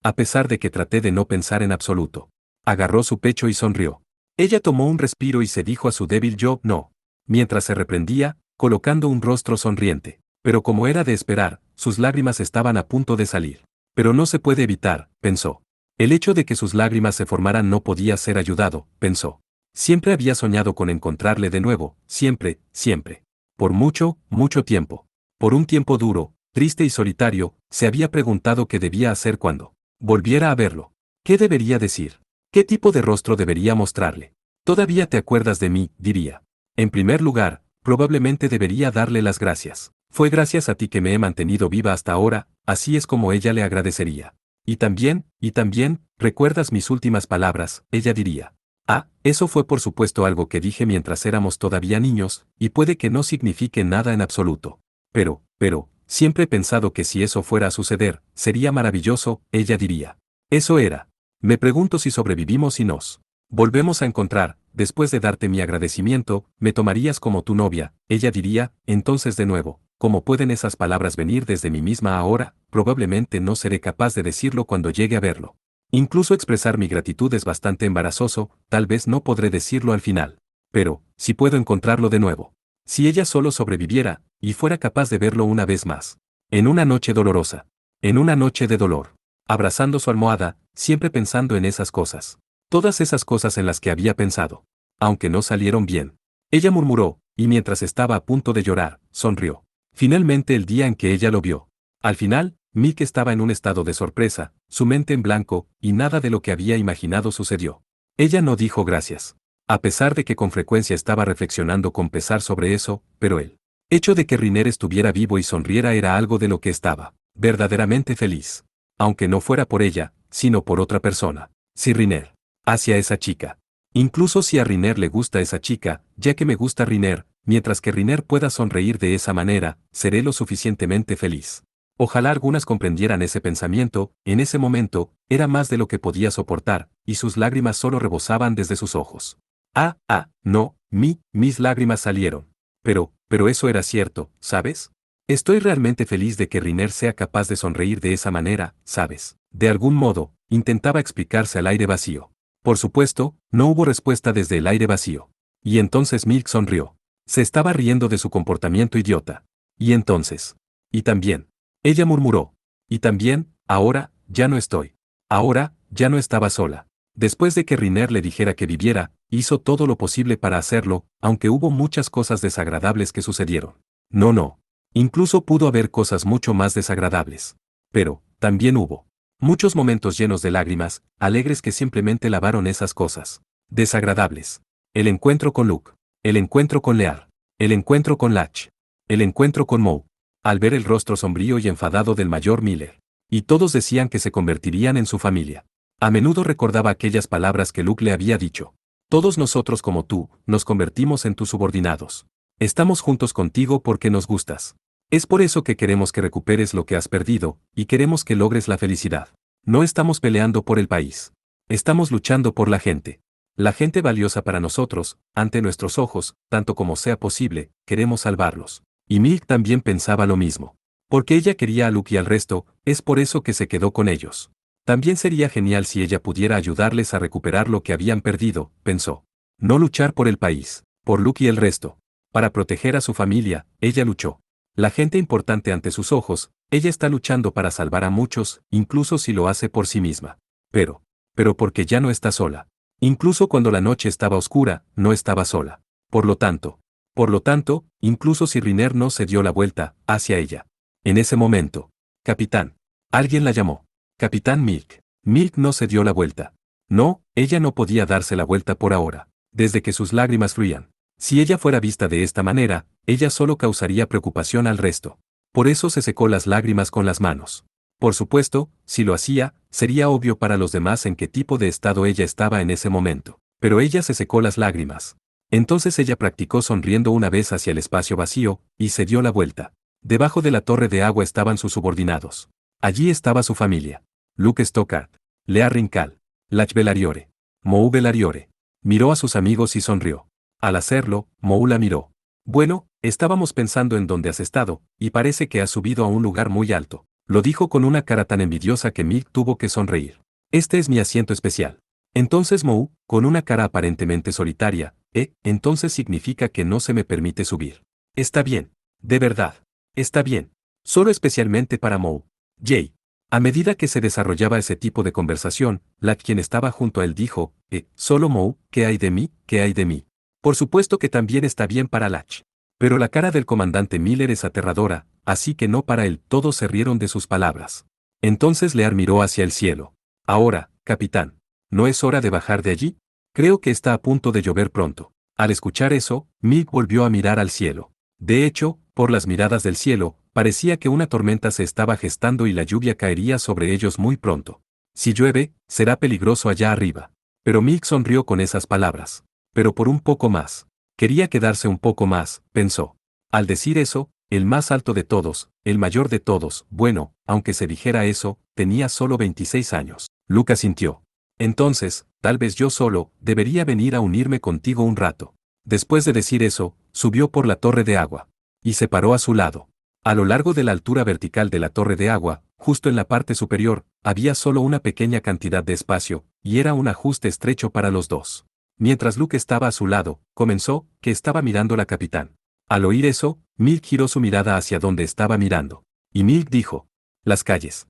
A pesar de que traté de no pensar en absoluto. Agarró su pecho y sonrió. Ella tomó un respiro y se dijo a su débil yo, no. Mientras se reprendía, colocando un rostro sonriente. Pero como era de esperar, sus lágrimas estaban a punto de salir. Pero no se puede evitar, pensó. El hecho de que sus lágrimas se formaran no podía ser ayudado, pensó. Siempre había soñado con encontrarle de nuevo, siempre, siempre. Por mucho, mucho tiempo. Por un tiempo duro, triste y solitario, se había preguntado qué debía hacer cuando volviera a verlo. ¿Qué debería decir? ¿Qué tipo de rostro debería mostrarle? Todavía te acuerdas de mí, diría. En primer lugar, probablemente debería darle las gracias. Fue gracias a ti que me he mantenido viva hasta ahora, así es como ella le agradecería. Y también, ¿recuerdas mis últimas palabras? Ella diría. Eso fue por supuesto algo que dije mientras éramos todavía niños, y puede que no signifique nada en absoluto. Pero, siempre he pensado que si eso fuera a suceder, sería maravilloso, ella diría. Eso era. Me pregunto si sobrevivimos y nos volvemos a encontrar, después de darte mi agradecimiento, me tomarías como tu novia, ella diría, entonces de nuevo, ¿cómo pueden esas palabras venir desde mí misma ahora? Probablemente no seré capaz de decirlo cuando llegue a verlo. Incluso expresar mi gratitud es bastante embarazoso, tal vez no podré decirlo al final. Pero, si puedo encontrarlo de nuevo. Si ella solo sobreviviera, y fuera capaz de verlo una vez más. En una noche dolorosa. En una noche de dolor. Abrazando su almohada, siempre pensando en esas cosas. Todas esas cosas en las que había pensado. Aunque no salieron bien. Ella murmuró, y mientras estaba a punto de llorar, sonrió. Finalmente el día en que ella lo vio. Al final, Mick estaba en un estado de sorpresa, su mente en blanco, y nada de lo que había imaginado sucedió. Ella no dijo gracias. A pesar de que con frecuencia estaba reflexionando con pesar sobre eso, pero el hecho de que Riner estuviera vivo y sonriera era algo de lo que estaba verdaderamente feliz. Aunque no fuera por ella, sino por otra persona. Si Riner. Hacia esa chica. Incluso si a Riner le gusta esa chica, ya que me gusta Riner, mientras que Riner pueda sonreír de esa manera, seré lo suficientemente feliz. Ojalá algunas comprendieran ese pensamiento, en ese momento, era más de lo que podía soportar, y sus lágrimas solo rebosaban desde sus ojos. No, mis lágrimas salieron. Pero eso era cierto, ¿sabes? Estoy realmente feliz de que Riner sea capaz de sonreír de esa manera, ¿sabes? De algún modo, intentaba explicarse al aire vacío. Por supuesto, no hubo respuesta desde el aire vacío. Y entonces Milk sonrió. Se estaba riendo de su comportamiento idiota. Y entonces. Y también. Ella murmuró. Y también, ahora, ya no estoy. Ahora, ya no estaba sola. Después de que Riner le dijera que viviera, hizo todo lo posible para hacerlo, aunque hubo muchas cosas desagradables que sucedieron. No. Incluso pudo haber cosas mucho más desagradables. Pero, también hubo muchos momentos llenos de lágrimas, alegres que simplemente lavaron esas cosas desagradables. El encuentro con Luke. El encuentro con Lear. El encuentro con Latch. El encuentro con Moe. Al ver el rostro sombrío y enfadado del mayor Miller. Y todos decían que se convertirían en su familia. A menudo recordaba aquellas palabras que Luke le había dicho. Todos nosotros como tú, nos convertimos en tus subordinados. Estamos juntos contigo porque nos gustas. Es por eso que queremos que recuperes lo que has perdido, y queremos que logres la felicidad. No estamos peleando por el país. Estamos luchando por la gente. La gente valiosa para nosotros, ante nuestros ojos, tanto como sea posible, queremos salvarlos. Y Milk también pensaba lo mismo. Porque ella quería a Luke y al resto, es por eso que se quedó con ellos. También sería genial si ella pudiera ayudarles a recuperar lo que habían perdido, pensó. No luchar por el país, por Luke y el resto. Para proteger a su familia, ella luchó. La gente importante ante sus ojos, Ella está luchando para salvar a muchos, incluso si lo hace por sí misma. Pero porque ya no está sola. Incluso cuando la noche estaba oscura, no estaba sola. Por lo tanto, incluso si Riner no se dio la vuelta hacia ella. En ese momento, Capitán. Alguien la llamó. Capitán Milk. Milk no se dio la vuelta. No, ella no podía darse la vuelta por ahora, desde que sus lágrimas fluían. Si ella fuera vista de esta manera, ella solo causaría preocupación al resto. Por eso se secó las lágrimas con las manos. Por supuesto, si lo hacía, sería obvio para los demás en qué tipo de estado ella estaba en ese momento. Pero ella se secó las lágrimas. Entonces ella practicó sonriendo una vez hacia el espacio vacío, y se dio la vuelta. Debajo de la torre de agua estaban sus subordinados. Allí estaba su familia. Luke Stockard, Lea Rincal, Lach Belariore, Mou Belariore. Miró a sus amigos y sonrió. Al hacerlo, Mou la miró. Bueno, estábamos pensando en dónde has estado, y parece que has subido a un lugar muy alto. Lo dijo con una cara tan envidiosa que Milk tuvo que sonreír. Este es mi asiento especial. Entonces Mou, con una cara aparentemente solitaria, entonces significa que no se me permite subir. Está bien. De verdad. Está bien. Solo especialmente para Mou. Jay. A medida que se desarrollaba ese tipo de conversación, quien estaba junto a él dijo, solo Mou, ¿qué hay de mí? ¿Qué hay de mí? Por supuesto que también está bien para Lach. Pero la cara del comandante Miller es aterradora, así que no para él. Todos se rieron de sus palabras. Entonces Lear miró hacia el cielo. Ahora, capitán, ¿no es hora de bajar de allí? Creo que está a punto de llover pronto. Al escuchar eso, Milk volvió a mirar al cielo. De hecho, por las miradas del cielo, parecía que una tormenta se estaba gestando y la lluvia caería sobre ellos muy pronto. Si llueve, será peligroso allá arriba. Pero Milk sonrió con esas palabras. Pero por un poco más. Quería quedarse un poco más, pensó. Al decir eso, el más alto de todos, el mayor de todos, bueno, aunque se dijera eso, tenía solo 26 años. Luke sintió. Entonces, tal vez yo solo, debería venir a unirme contigo un rato. Después de decir eso, subió por la torre de agua. Y se paró a su lado. A lo largo de la altura vertical de la torre de agua, justo en la parte superior, había solo una pequeña cantidad de espacio, y era un ajuste estrecho para los dos. Mientras Luke estaba a su lado, comenzó, que estaba mirando la capitán. Al oír eso, Milk giró su mirada hacia donde estaba mirando. Y Milk dijo, las calles,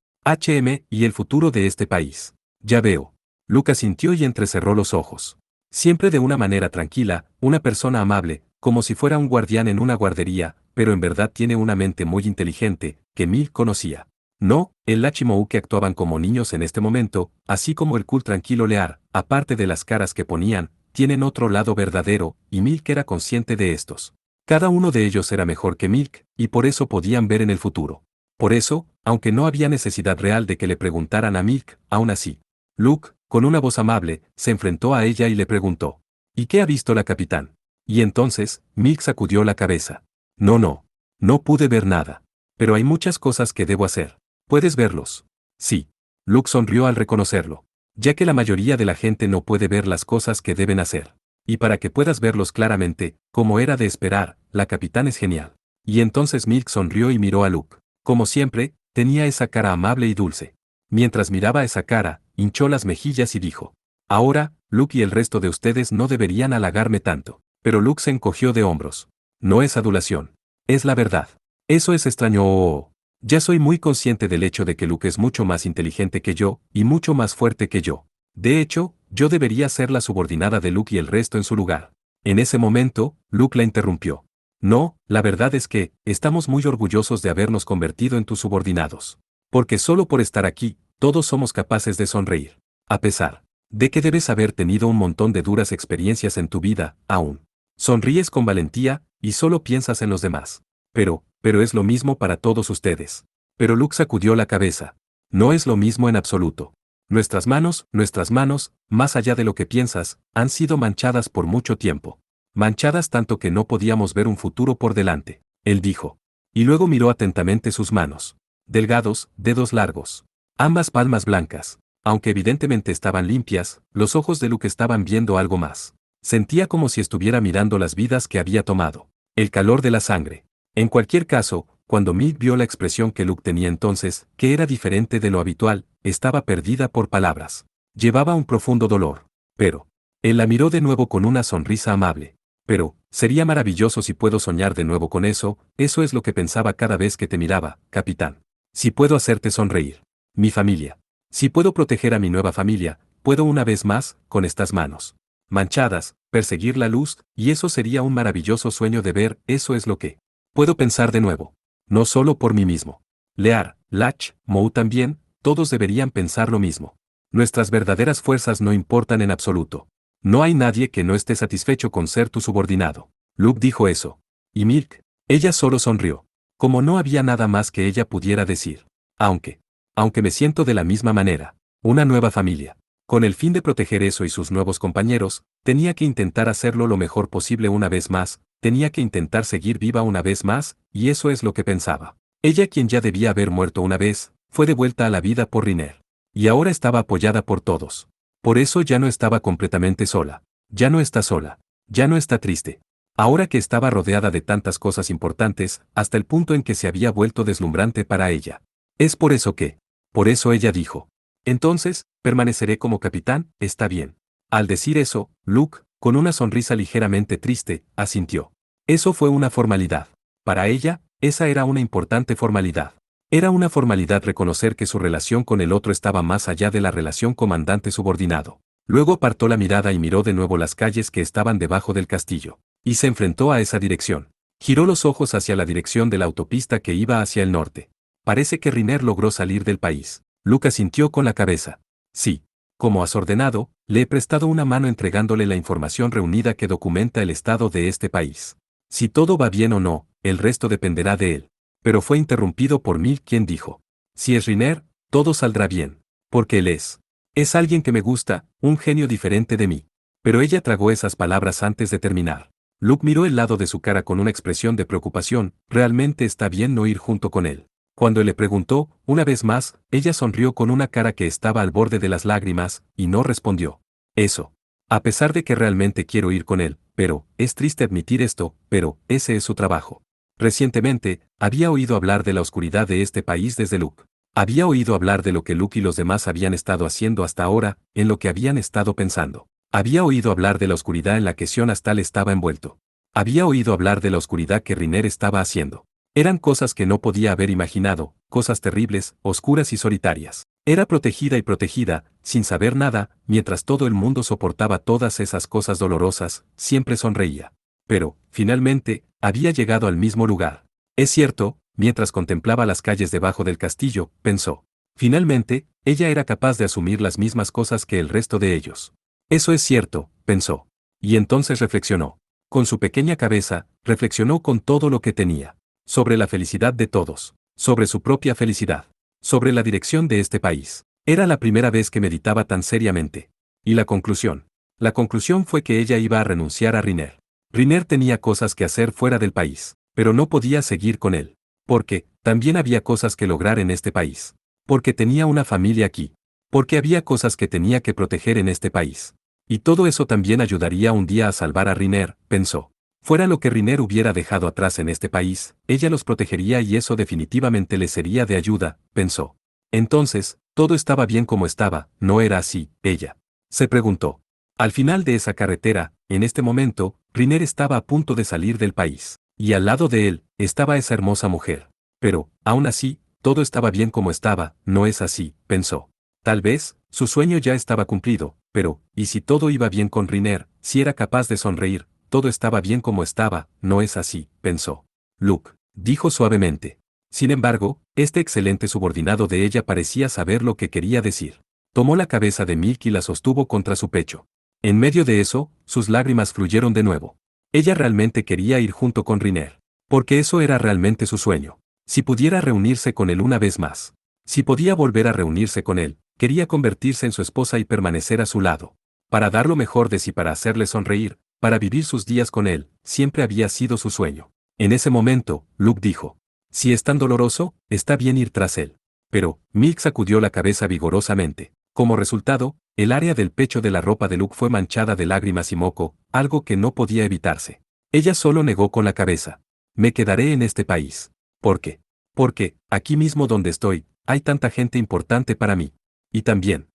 y el futuro de este país. Ya veo. Luke asintió y entrecerró los ojos. Siempre de una manera tranquila, una persona amable, como si fuera un guardián en una guardería, pero en verdad tiene una mente muy inteligente, que Milk conocía. No, el Lach y Mou que actuaban como niños en este momento, así como el cool tranquilo Lear, aparte de las caras que ponían, tienen otro lado verdadero, y Milk era consciente de estos. Cada uno de ellos era mejor que Milk, y por eso podían ver en el futuro. Por eso, aunque no había necesidad real de que le preguntaran a Milk, aún así, Luke, con una voz amable, se enfrentó a ella y le preguntó, ¿y qué ha visto la capitán? Y entonces, Milk sacudió la cabeza. No pude ver nada. Pero hay muchas cosas que debo hacer. ¿Puedes verlos? Sí. Luke sonrió al reconocerlo. Ya que la mayoría de la gente no puede ver las cosas que deben hacer. Y para que puedas verlos claramente, como era de esperar, la capitán es genial. Y entonces Milk sonrió y miró a Luke. Como siempre, tenía esa cara amable y dulce. Mientras miraba esa cara, hinchó las mejillas y dijo, ahora, Luke y el resto de ustedes no deberían halagarme tanto. Pero Luke se encogió de hombros. No es adulación. Es la verdad. Eso es extraño. Ya soy muy consciente del hecho de que Luke es mucho más inteligente que yo, y mucho más fuerte que yo. De hecho, yo debería ser la subordinada de Luke y el resto en su lugar. En ese momento, Luke la interrumpió. No, la verdad es que, estamos muy orgullosos de habernos convertido en tus subordinados. Porque solo por estar aquí, todos somos capaces de sonreír. A pesar de que debes haber tenido un montón de duras experiencias en tu vida, aún. Sonríes con valentía, y solo piensas en los demás. Pero es lo mismo para todos ustedes. Pero Luke sacudió la cabeza. No es lo mismo en absoluto. Nuestras manos, más allá de lo que piensas, han sido manchadas por mucho tiempo. Manchadas tanto que no podíamos ver un futuro por delante. Él dijo. Y luego miró atentamente sus manos. Delgados, dedos largos. Ambas palmas blancas. Aunque evidentemente estaban limpias, los ojos de Luke estaban viendo algo más. Sentía como si estuviera mirando las vidas que había tomado. El calor de la sangre. En cualquier caso, cuando Milk vio la expresión que Luke tenía entonces, que era diferente de lo habitual, estaba perdida por palabras. Llevaba un profundo dolor. Pero, él la miró de nuevo con una sonrisa amable. Pero, sería maravilloso si puedo soñar de nuevo con eso, eso es lo que pensaba cada vez que te miraba, capitán. Si puedo hacerte sonreír. Mi familia. Si puedo proteger a mi nueva familia, puedo una vez más, con estas manos manchadas, perseguir la luz, y eso sería un maravilloso sueño de ver, eso es lo que puedo pensar de nuevo. No solo por mí mismo. Lear, Lach, Mou también, todos deberían pensar lo mismo. Nuestras verdaderas fuerzas no importan en absoluto. No hay nadie que no esté satisfecho con ser tu subordinado. Luke dijo eso. Y Milk, ella solo sonrió. Como no había nada más que ella pudiera decir. Aunque me siento de la misma manera. Una nueva familia. Con el fin de proteger eso y sus nuevos compañeros, tenía que intentar hacerlo lo mejor posible una vez más, tenía que intentar seguir viva una vez más, y eso es lo que pensaba. Ella, quien ya debía haber muerto una vez, fue devuelta a la vida por Riner. Y ahora estaba apoyada por todos. Por eso ya no estaba completamente sola. Ya no está sola. Ya no está triste. Ahora que estaba rodeada de tantas cosas importantes, hasta el punto en que se había vuelto deslumbrante para ella. Es por eso que. Por eso ella dijo. Entonces, permaneceré como capitán, está bien. Al decir eso, Luke, con una sonrisa ligeramente triste, asintió. Eso fue una formalidad. Para ella, esa era una importante formalidad. Era una formalidad reconocer que su relación con el otro estaba más allá de la relación comandante-subordinado. Luego apartó la mirada y miró de nuevo las calles que estaban debajo del castillo. Y se enfrentó a esa dirección. Giró los ojos hacia la dirección de la autopista que iba hacia el norte. Parece que Riner logró salir del país. Luke asintió con la cabeza. Sí. Como has ordenado, le he prestado una mano entregándole la información reunida que documenta el estado de este país. Si todo va bien o no, el resto dependerá de él. Pero fue interrumpido por Milk, quien dijo. Si es Riner, todo saldrá bien. Porque él es. Es alguien que me gusta, un genio diferente de mí. Pero ella tragó esas palabras antes de terminar. Luke miró el lado de su cara con una expresión de preocupación, ¿realmente está bien no ir junto con él? Cuando le preguntó, una vez más, ella sonrió con una cara que estaba al borde de las lágrimas, y no respondió. Eso. A pesar de que realmente quiero ir con él, pero, es triste admitir esto, pero, ese es su trabajo. Recientemente, había oído hablar de la oscuridad de este país desde Luke. Había oído hablar de lo que Luke y los demás habían estado haciendo hasta ahora, en lo que habían estado pensando. Había oído hablar de la oscuridad en la que Sion Astal estaba envuelto. Había oído hablar de la oscuridad que Riner estaba haciendo. Eran cosas que no podía haber imaginado, cosas terribles, oscuras y solitarias. Era protegida, sin saber nada, mientras todo el mundo soportaba todas esas cosas dolorosas, siempre sonreía. Pero, finalmente, había llegado al mismo lugar. Es cierto, mientras contemplaba las calles debajo del castillo, pensó. Finalmente, ella era capaz de asumir las mismas cosas que el resto de ellos. Eso es cierto, pensó. Y entonces reflexionó. Con su pequeña cabeza, reflexionó con todo lo que tenía. Sobre la felicidad de todos. Sobre su propia felicidad. Sobre la dirección de este país. Era la primera vez que meditaba tan seriamente. Y la conclusión. La conclusión fue que ella iba a renunciar a Riner. Riner tenía cosas que hacer fuera del país, pero no podía seguir con él. Porque, también había cosas que lograr en este país. Porque tenía una familia aquí. Porque había cosas que tenía que proteger en este país. Y todo eso también ayudaría un día a salvar a Riner, pensó. Fuera lo que Riner hubiera dejado atrás en este país, ella los protegería y eso definitivamente le sería de ayuda, pensó. Entonces, todo estaba bien como estaba, no era así, ella. Se preguntó. Al final de esa carretera, en este momento, Riner estaba a punto de salir del país. Y al lado de él, estaba esa hermosa mujer. Pero, aún así, todo estaba bien como estaba, no es así, pensó. Tal vez, su sueño ya estaba cumplido, pero, ¿y si todo iba bien con Riner, si era capaz de sonreír? Todo estaba bien como estaba, no es así, pensó. Luke, dijo suavemente. Sin embargo, este excelente subordinado de ella parecía saber lo que quería decir. Tomó la cabeza de Milk y la sostuvo contra su pecho. En medio de eso, sus lágrimas fluyeron de nuevo. Ella realmente quería ir junto con Riner. Porque eso era realmente su sueño. Si pudiera reunirse con él una vez más. Si podía volver a reunirse con él, quería convertirse en su esposa y permanecer a su lado. Para dar lo mejor de sí, para hacerle sonreír, para vivir sus días con él, siempre había sido su sueño. En ese momento, Luke dijo. Si es tan doloroso, está bien ir tras él. Pero, Milk sacudió la cabeza vigorosamente. Como resultado, el área del pecho de la ropa de Luke fue manchada de lágrimas y moco, algo que no podía evitarse. Ella solo negó con la cabeza. Me quedaré en este país. ¿Por qué? Porque, aquí mismo donde estoy, hay tanta gente importante para mí. Y también,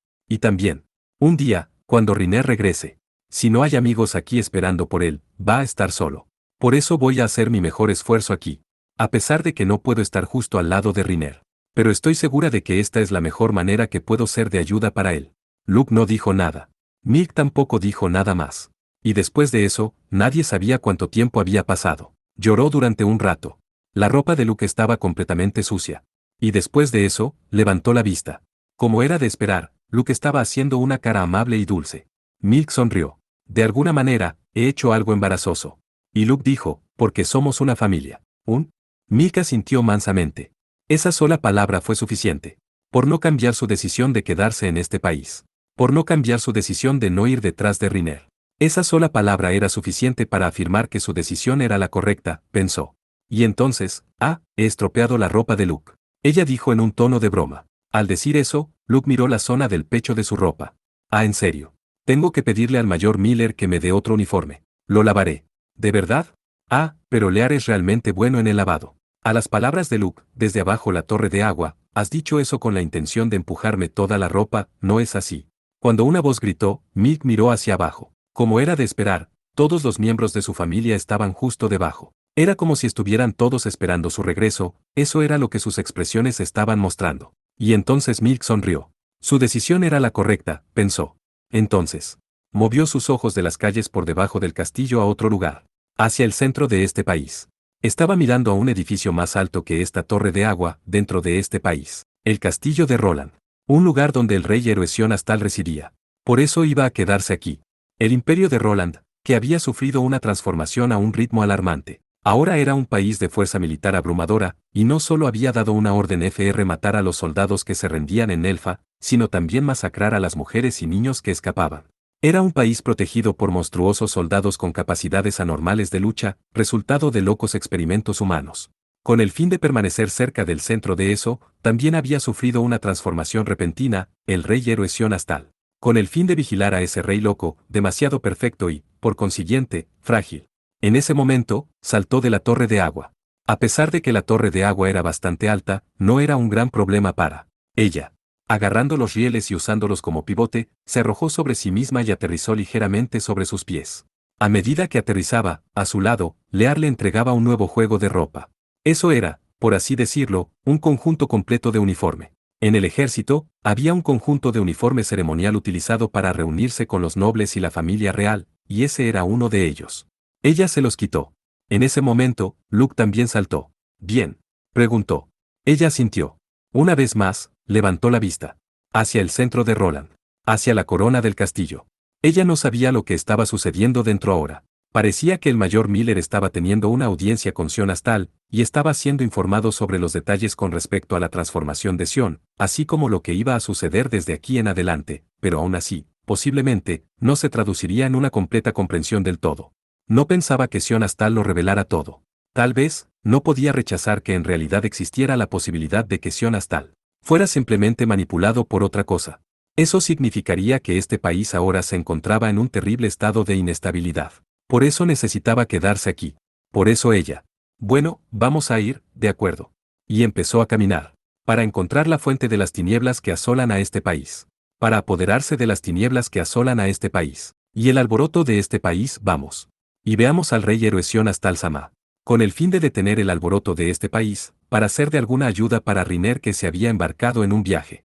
un día, cuando Riner regrese, si no hay amigos aquí esperando por él, va a estar solo. Por eso voy a hacer mi mejor esfuerzo aquí. A pesar de que no puedo estar justo al lado de Riner. Pero estoy segura de que esta es la mejor manera que puedo ser de ayuda para él. Luke no dijo nada. Milk tampoco dijo nada más. Y después de eso, nadie sabía cuánto tiempo había pasado. Lloró durante un rato. La ropa de Luke estaba completamente sucia. Y después de eso, levantó la vista. Como era de esperar, Luke estaba haciendo una cara amable y dulce. Milk sonrió. De alguna manera, he hecho algo embarazoso. Y Luke dijo, porque somos una familia. Milk asintió mansamente. Esa sola palabra fue suficiente. Por no cambiar su decisión de quedarse en este país. Por no cambiar su decisión de no ir detrás de Riner. Esa sola palabra era suficiente para afirmar que su decisión era la correcta, pensó. Y entonces, he estropeado la ropa de Luke. Ella dijo en un tono de broma. Al decir eso, Luke miró la zona del pecho de su ropa. En serio. Tengo que pedirle al mayor Miller que me dé otro uniforme. Lo lavaré. ¿De verdad? Pero Lear es realmente bueno en el lavado. A las palabras de Luke, desde abajo la torre de agua, has dicho eso con la intención de empujarme toda la ropa, ¿no es así? Cuando una voz gritó, Milk miró hacia abajo. Como era de esperar, todos los miembros de su familia estaban justo debajo. Era como si estuvieran todos esperando su regreso, eso era lo que sus expresiones estaban mostrando. Y entonces Milk sonrió. Su decisión era la correcta, pensó. Entonces, movió sus ojos de las calles por debajo del castillo a otro lugar, hacia el centro de este país. Estaba mirando a un edificio más alto que esta torre de agua, dentro de este país. El castillo de Roland. Un lugar donde el rey Eruesión Astal residía. Por eso iba a quedarse aquí. El imperio de Roland, que había sufrido una transformación a un ritmo alarmante. Ahora era un país de fuerza militar abrumadora, y no solo había dado una orden FR matar a los soldados que se rendían en Elfa, sino también masacrar a las mujeres y niños que escapaban. Era un país protegido por monstruosos soldados con capacidades anormales de lucha, resultado de locos experimentos humanos. Con el fin de permanecer cerca del centro de eso, también había sufrido una transformación repentina, el rey Eruesión Astal. Con el fin de vigilar a ese rey loco, demasiado perfecto y, por consiguiente, frágil. En ese momento, saltó de la torre de agua. A pesar de que la torre de agua era bastante alta, no era un gran problema para ella. Agarrando los rieles y usándolos como pivote, se arrojó sobre sí misma y aterrizó ligeramente sobre sus pies. A medida que aterrizaba, a su lado, Lear le entregaba un nuevo juego de ropa. Eso era, por así decirlo, un conjunto completo de uniforme. En el ejército, había un conjunto de uniforme ceremonial utilizado para reunirse con los nobles y la familia real, y ese era uno de ellos. Ella se los quitó. En ese momento, Luke también saltó. «Bien», preguntó. Ella asintió. Una vez más, levantó la vista. Hacia el centro de Roland. Hacia la corona del castillo. Ella no sabía lo que estaba sucediendo dentro ahora. Parecía que el mayor Miller estaba teniendo una audiencia con Sion Astal, y estaba siendo informado sobre los detalles con respecto a la transformación de Sion, así como lo que iba a suceder desde aquí en adelante, pero aún así, posiblemente, no se traduciría en una completa comprensión del todo. No pensaba que Sion Astal lo revelara todo. Tal vez, no podía rechazar que en realidad existiera la posibilidad de que Sion Astal fuera simplemente manipulado por otra cosa. Eso significaría que este país ahora se encontraba en un terrible estado de inestabilidad. Por eso necesitaba quedarse aquí. Por eso ella. Bueno, vamos a ir, de acuerdo. Y empezó a caminar. Para encontrar la fuente de las tinieblas que asolan a este país. Para apoderarse de las tinieblas que asolan a este país. Y el alboroto de este país, vamos. Y veamos al rey Eruesión Astal Sama. Con el fin de detener el alboroto de este país, para ser de alguna ayuda para Riner que se había embarcado en un viaje.